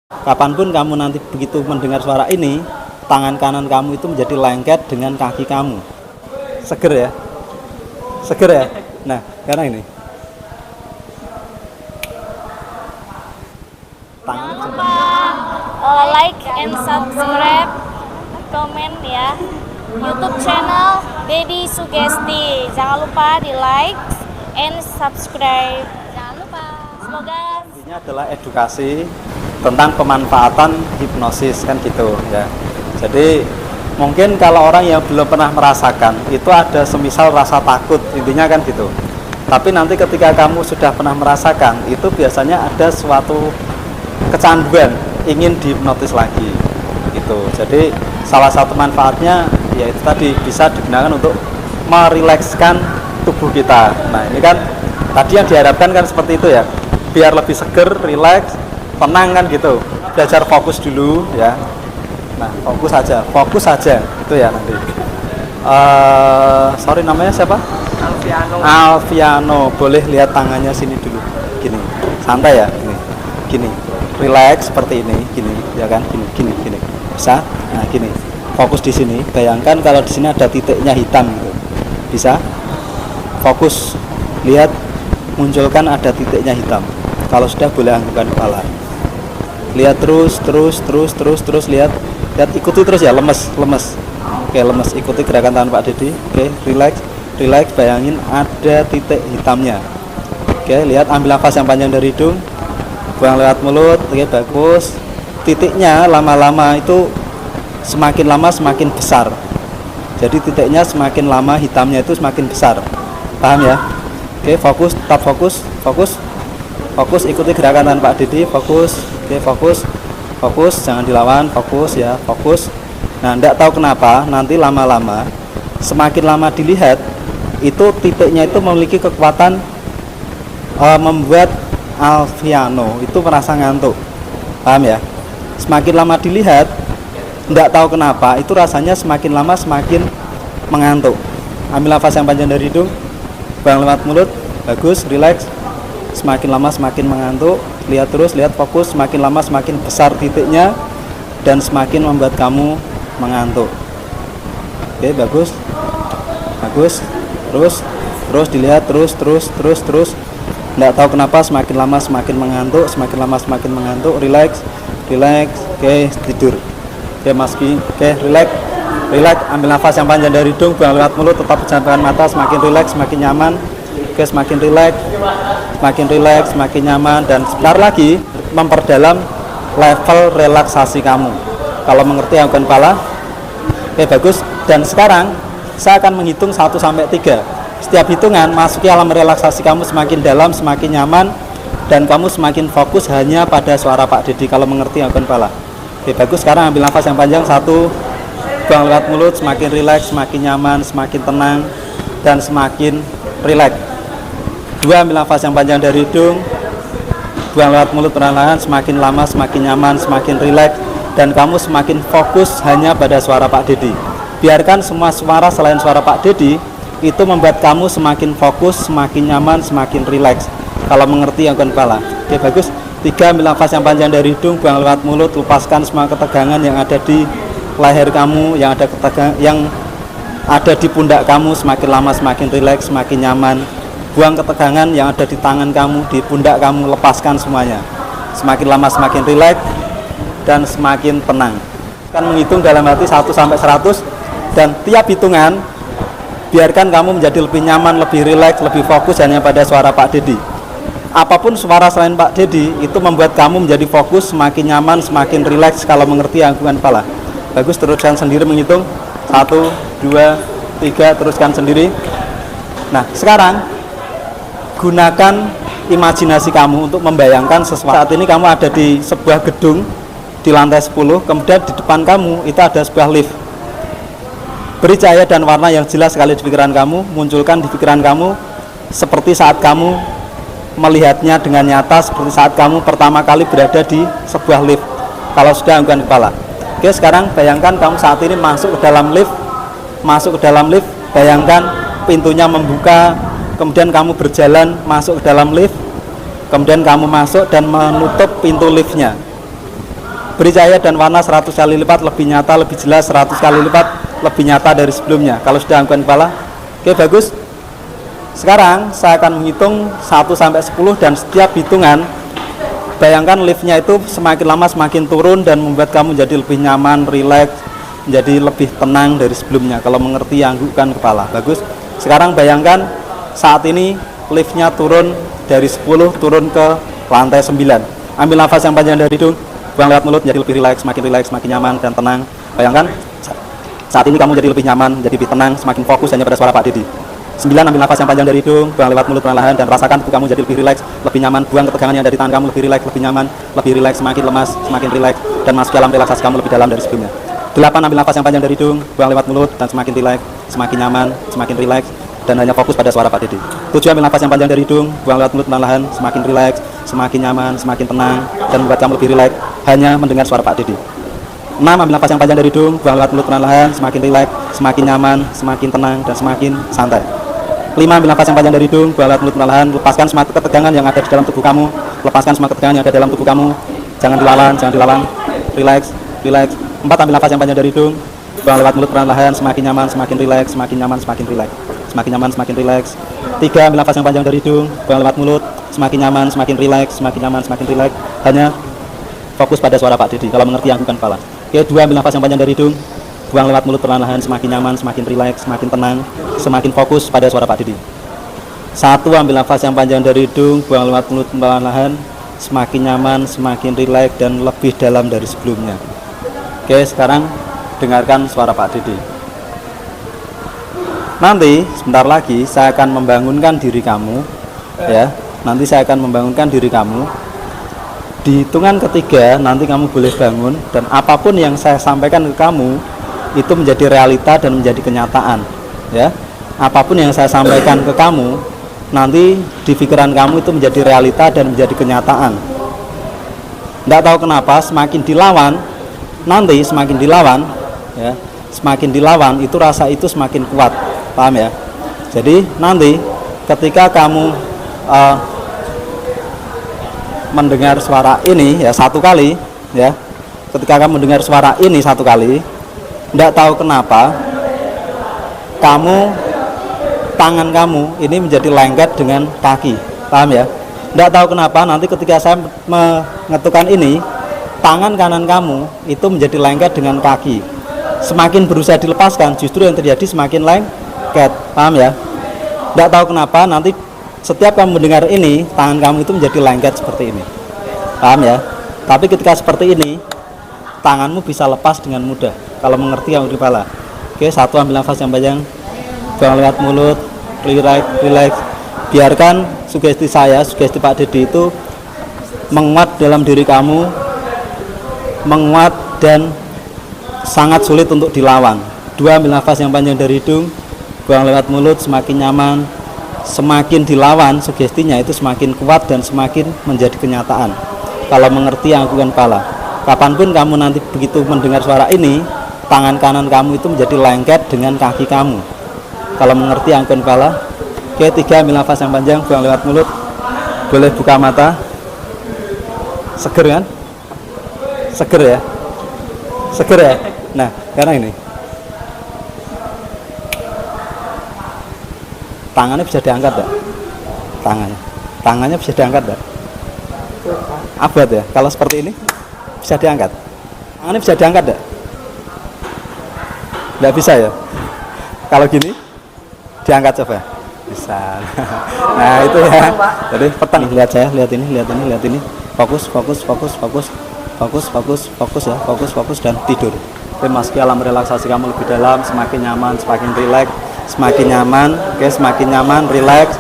Kapanpun kamu nanti begitu mendengar suara ini, tangan kanan kamu itu menjadi lengket dengan kaki kamu. Seger ya? Seger ya? Nah, sekarang ini. Jangan lupa like and subscribe, komen ya. YouTube channel Dedi Sugesti. Jangan lupa di like and subscribe. Jangan lupa. Semoga Ini adalah edukasi tentang pemanfaatan hipnosis kan gitu ya. Jadi mungkin kalau orang yang belum pernah merasakan itu ada semisal rasa takut, intinya kan gitu. Tapi nanti ketika kamu sudah pernah merasakan itu biasanya ada suatu kecanduan ingin dihipnotis lagi gitu. Jadi salah satu manfaatnya yaitu tadi bisa digunakan untuk merilekskan tubuh kita. Nah ini kan tadi yang diharapkan kan seperti itu ya, biar lebih seger, rileks, tenang kan gitu. Belajar fokus dulu ya. Nah fokus saja itu ya nanti. Sorry namanya siapa? Alfiano. Boleh lihat tangannya sini dulu. Gini, santai ya. Gini, relax seperti ini. Gini, ya kan? Gini. Bisa? Nah gini. Fokus di sini. Bayangkan kalau di sini ada titiknya hitam gitu. Bisa? Fokus. Lihat, munculkan ada titiknya hitam. Kalau sudah boleh anggukkan kepala. Lihat terus lihat ikuti terus ya, lemes. Oke, lemes, ikuti gerakan tangan Pak Dedi. Oke, relax, bayangin ada titik hitamnya. Oke, lihat, ambil nafas yang panjang dari hidung, buang lewat mulut. Oke, bagus. Titiknya lama-lama itu semakin lama semakin besar. Jadi titiknya semakin lama hitamnya itu semakin besar. Paham ya? Oke, fokus, tetap fokus, ikuti gerakan tangan Pak Dedi, fokus. Oke, fokus, jangan dilawan, fokus ya, fokus. Nah, enggak tahu kenapa nanti lama-lama semakin lama dilihat itu titiknya itu memiliki kekuatan membuat Alfiano itu merasa ngantuk. Paham ya? Semakin lama dilihat enggak tahu kenapa itu rasanya semakin lama semakin mengantuk. Ambil nafas yang panjang dari hidung, buang lewat mulut. Bagus, relax. Semakin lama semakin mengantuk. Lihat terus, lihat fokus, semakin lama semakin besar titiknya dan semakin membuat kamu mengantuk. Oke, bagus. Terus dilihat terus. Nggak tahu kenapa semakin lama semakin mengantuk, relax. Oke, tidur. Oke, maski. Oke, relax, ambil nafas yang panjang dari hidung, buang lewat mulut, tetap pejamkan mata, semakin relax, semakin nyaman. Oke, semakin relax, semakin nyaman, dan sebentar lagi memperdalam level relaksasi kamu. Kalau mengerti anggukan kepala. Oke, bagus. Dan sekarang saya akan menghitung 1 sampai 3. Setiap hitungan masuki alam relaksasi kamu semakin dalam, semakin nyaman, dan kamu semakin fokus hanya pada suara Pak Dedi kalau mengerti anggukan kepala. Oke, bagus. Sekarang ambil nafas yang panjang, 1, buang lewat mulut, semakin relax, semakin nyaman, semakin tenang, dan semakin relax. 2, ambil nafas yang panjang dari hidung, buang lewat mulut perlahan-lahan, semakin lama semakin nyaman, semakin rileks, dan kamu semakin fokus hanya pada suara Pak Dedi. Biarkan semua suara selain suara Pak Dedi itu membuat kamu semakin fokus, semakin nyaman, semakin rileks. Kalau mengerti anggukan kepala. Oke, bagus. 3, ambil nafas yang panjang dari hidung, buang lewat mulut, lepaskan semua ketegangan yang ada di leher kamu, yang ada di pundak kamu, semakin lama semakin rileks, semakin nyaman. Buang ketegangan yang ada di tangan kamu, di pundak kamu, lepaskan semuanya. Semakin lama semakin rileks dan semakin tenang. Akan menghitung dalam hati 1 sampai 100, dan tiap hitungan biarkan kamu menjadi lebih nyaman, lebih rileks, lebih fokus hanya pada suara Pak Dedi. Apapun suara selain Pak Dedi itu membuat kamu menjadi fokus, semakin nyaman, semakin rileks kalau mengerti anggukan kepala. Bagus, teruskan sendiri menghitung 1, 2, 3, teruskan sendiri. Nah, sekarang gunakan imajinasi kamu untuk membayangkan sesuatu. Saat ini kamu ada di sebuah gedung di lantai 10, kemudian di depan kamu itu ada sebuah lift. Beri cahaya dan warna yang jelas sekali di pikiran kamu, munculkan di pikiran kamu seperti saat kamu melihatnya dengan nyata, seperti saat kamu pertama kali berada di sebuah lift. Kalau sudah anggukan kepala. Oke, sekarang bayangkan kamu saat ini masuk ke dalam lift, bayangkan pintunya membuka, kemudian kamu berjalan masuk ke dalam lift, kemudian kamu masuk dan menutup pintu liftnya. beri cahaya dan warna 100 kali lipat lebih nyata, lebih jelas 100 kali lipat lebih nyata dari sebelumnya. Kalau sudah anggukan kepala, oke bagus. Sekarang saya akan menghitung 1 sampai 10 dan setiap hitungan bayangkan liftnya itu semakin lama semakin turun dan membuat kamu jadi lebih nyaman, rileks, menjadi lebih tenang dari sebelumnya. Kalau mengerti anggukan kepala, bagus. Sekarang bayangkan saat ini liftnya turun dari 10 turun ke lantai 9. Ambil nafas yang panjang dari hidung, buang lewat mulut, menjadi lebih rileks, semakin nyaman dan tenang. Bayangkan saat ini kamu jadi lebih nyaman, jadi lebih tenang, semakin fokus hanya pada suara Pak Dedi. 9, ambil nafas yang panjang dari hidung, buang lewat mulut perlahan dan rasakan tubuh kamu jadi lebih rileks, lebih nyaman. Buang ketegangan yang dari tangan kamu, lebih rileks, lebih nyaman, lebih rileks, semakin lemas, semakin rileks dan masuk dalam relaksasi kamu lebih dalam dari sebelumnya. 8, ambil nafas yang panjang dari hidung, buang lewat mulut dan semakin rileks, semakin nyaman, semakin rileks dan hanya fokus pada suara Pak Dedi. 7, ambil nafas yang panjang dari hidung, buang lewat mulut perlahan, semakin rileks, semakin nyaman, semakin tenang dan membuat kamu lebih rileks hanya mendengar suara Pak Dedi. 6, ambil nafas yang panjang dari hidung, buang lewat mulut perlahan, semakin rileks, semakin nyaman, semakin tenang dan semakin santai. 5, ambil nafas yang panjang dari hidung, buang lewat mulut perlahan, lepaskan semua ketegangan yang ada di dalam tubuh kamu, lepaskan semua ketegangan yang ada dalam tubuh kamu, jangan dilawan, rileks. 4, ambil nafas yang panjang dari hidung, buang lewat mulut perlahan, semakin nyaman, semakin rileks, semakin nyaman, semakin rileks, semakin nyaman, semakin rileks. 3, ambil nafas yang panjang dari hidung, buang lewat mulut, semakin nyaman, semakin rileks, semakin nyaman, semakin rileks, hanya fokus pada suara Pak Dedi. Kalau mengerti anggukan kepala. Oke, 2, ambil nafas yang panjang dari hidung, buang lewat mulut perlahan, semakin nyaman, semakin rileks, semakin tenang, semakin fokus pada suara Pak Dedi. 1, ambil nafas yang panjang dari hidung, buang lewat mulut perlahan, semakin nyaman, semakin rileks dan lebih dalam dari sebelumnya. Oke, sekarang dengarkan suara Pak Dedi. Nanti sebentar lagi saya akan membangunkan diri kamu, ya. Nanti saya akan membangunkan diri kamu. Di hitungan ketiga nanti kamu boleh bangun dan apapun yang saya sampaikan ke kamu itu menjadi realita dan menjadi kenyataan, ya. Apapun yang saya sampaikan ke kamu nanti di pikiran kamu itu menjadi realita dan menjadi kenyataan. Tidak tahu kenapa semakin dilawan, nanti semakin dilawan, ya, semakin dilawan itu rasa itu semakin kuat, paham ya? Jadi nanti ketika kamu mendengar suara ini ya satu kali, ya, ketika kamu mendengar suara ini satu kali, tidak tahu kenapa tangan kamu ini menjadi lengket dengan kaki, paham ya? Tidak tahu kenapa nanti ketika saya mengetukkan ini, tangan kanan kamu itu menjadi lengket dengan kaki. Semakin berusaha dilepaskan, justru yang terjadi semakin lengket, paham ya? Tidak tahu kenapa nanti setiap kamu mendengar ini, tangan kamu itu menjadi lengket seperti ini, paham ya? Tapi ketika seperti ini, tanganmu bisa lepas dengan mudah. Kalau mengerti yang kepala. Oke, 1, ambil nafas yang panjang, buang lewat mulut, rileks. Biarkan sugesti saya, sugesti Pak Dedi itu menguat dalam diri kamu, menguat dan sangat sulit untuk dilawan. 2, ambil nafas yang panjang dari hidung, buang lewat mulut, semakin nyaman, semakin dilawan sugestinya itu semakin kuat dan semakin menjadi kenyataan. Kalau mengerti anggukan kepala, kapanpun kamu nanti begitu mendengar suara ini, tangan kanan kamu itu menjadi lengket dengan kaki kamu. Kalau mengerti anggukan kepala. Oke, 3, ambil nafas yang panjang, buang lewat mulut, boleh buka mata. Seger kan? Seger ya? Seger ya? Nah, karena ini tangannya bisa diangkat enggak? Tangannya bisa diangkat enggak? Abad ya? Kalau seperti ini bisa diangkat. Tangannya bisa diangkat enggak? Enggak bisa ya? Kalau gini diangkat coba. Bisa. Nah, itu ya. Jadi petang, lihat saya, lihat ini. Fokus ya, fokus dan tidur. Oke, masuki alam relaksasi kamu lebih dalam, semakin nyaman, semakin rileks, semakin nyaman. Oke, semakin nyaman, rileks,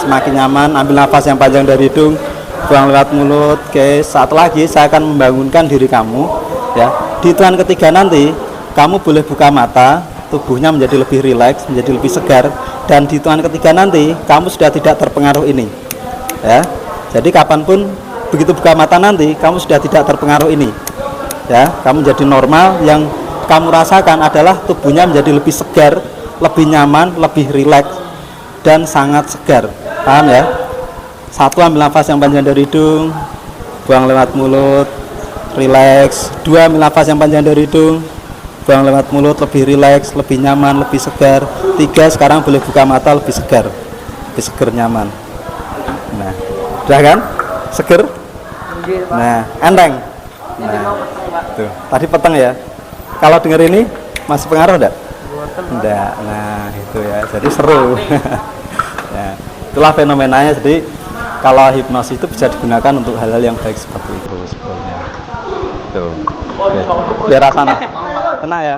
semakin nyaman. Ambil nafas yang panjang dari hidung, buang lewat mulut. Oke, saat lagi saya akan membangunkan diri kamu, ya. Di hitungan ketiga nanti kamu boleh buka mata, tubuhnya menjadi lebih rileks, menjadi lebih segar, dan di hitungan ketiga nanti kamu sudah tidak terpengaruh ini, ya. Jadi kapanpun begitu buka mata nanti kamu sudah tidak terpengaruh ini, ya. Kamu jadi normal. Yang kamu rasakan adalah tubuhnya menjadi lebih segar, lebih nyaman, lebih rileks dan sangat segar, paham ya? 1, ambil nafas yang panjang dari hidung, buang lewat mulut, rileks. 2, ambil nafas yang panjang dari hidung, buang lewat mulut, lebih rileks, lebih nyaman, lebih segar. 3, sekarang boleh buka mata, lebih segar, nyaman. Nah, udah kan? Seger. Nah, enteng. Nah, tuh. Tadi peteng ya. Kalau denger ini masih pengaruh enggak? Enggak. Nah, itu ya. Jadi seru. Nah, itulah fenomenanya. Jadi kalau hipnosis itu bisa digunakan untuk hal-hal yang baik seperti itu sebetulnya. Tuh. Oke. Biar rasanya tenang ya.